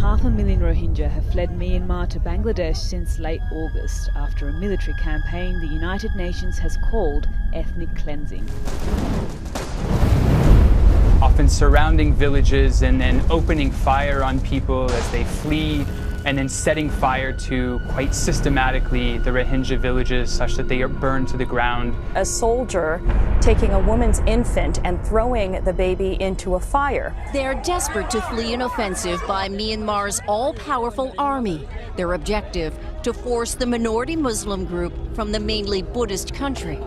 500,000 Rohingya have fled Myanmar to Bangladesh since late August after a military campaign the United Nations has called ethnic cleansing. Often surrounding villages and then opening fire on people as they flee, and then setting fire to, quite systematically, the Rohingya villages such that they are burned to the ground. A soldier taking a woman's infant and throwing the baby into a fire. They're desperate to flee an offensive by Myanmar's all-powerful army. Their objective, to force the minority Muslim group from the mainly Buddhist country.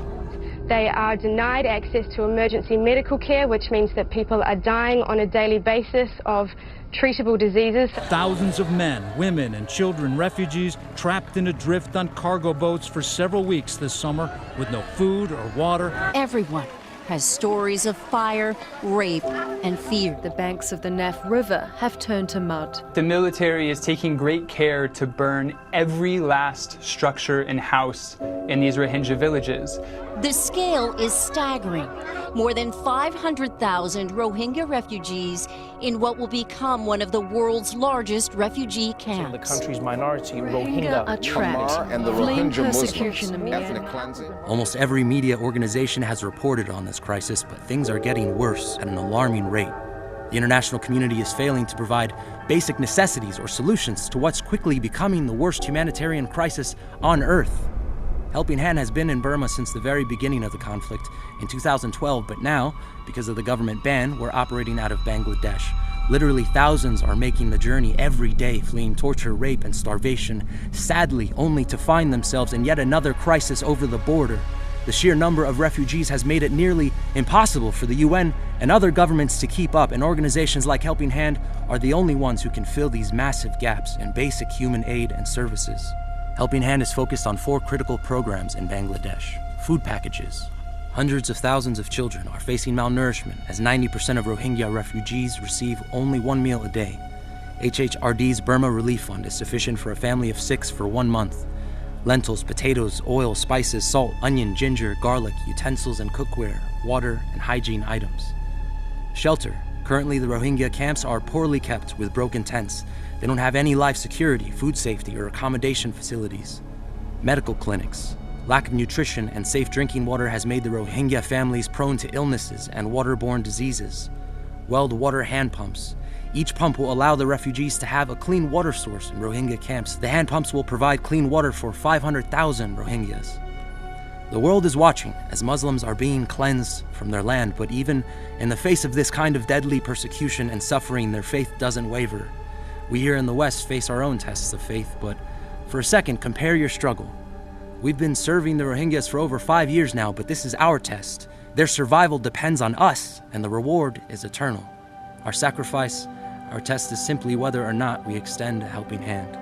They are denied access to emergency medical care, which means that people are dying on a daily basis of treatable diseases. Thousands of men, women, and children refugees trapped in adrift on cargo boats for several weeks this summer with no food or water. Everyone has stories of fire, rape, and fear. The banks of the Naf River have turned to mud. The military is taking great care to burn every last structure and house in these Rohingya villages. The scale is staggering. More than 500,000 Rohingya refugees in what will become one of the world's largest refugee camps. The country's minority, Rohingya are trapped, and the fleeing Rohingya persecution in Muslims, ethnic Myanmar. cleansing. Almost every media organization has reported on this crisis, but things are getting worse at an alarming rate. The international community is failing to provide basic necessities or solutions to what's quickly becoming the worst humanitarian crisis on Earth. Helping Hand has been in Burma since the very beginning of the conflict in 2012, but now, because of the government ban, we're operating out of Bangladesh. Literally thousands are making the journey every day, fleeing torture, rape, and starvation, sadly only to find themselves in yet another crisis over the border. The sheer number of refugees has made it nearly impossible for the UN and other governments to keep up, and organizations like Helping Hand are the only ones who can fill these massive gaps in basic human aid and services. Helping Hand is focused on 4 critical programs in Bangladesh. Food packages. Hundreds of thousands of children are facing malnourishment, as 90% of Rohingya refugees receive only 1 meal a day. HHRD's Burma Relief Fund is sufficient for a family of 6 for 1 month. Lentils, potatoes, oil, spices, salt, onion, ginger, garlic, utensils and cookware, water, and hygiene items. Shelter. Currently, the Rohingya camps are poorly kept with broken tents. They don't have any life security, food safety, or accommodation facilities. Medical clinics. Lack of nutrition and safe drinking water has made the Rohingya families prone to illnesses and waterborne diseases. Welled water hand pumps. Each pump will allow the refugees to have a clean water source in Rohingya camps. The hand pumps will provide clean water for 500,000 Rohingyas. The world is watching as Muslims are being cleansed from their land, but even in the face of this kind of deadly persecution and suffering, their faith doesn't waver. We here in the West face our own tests of faith, but for a second, compare your struggle. We've been serving the Rohingyas for over 5 years now, but this is our test. Their survival depends on us, and the reward is eternal. Our sacrifice, our test is simply whether or not we extend a helping hand.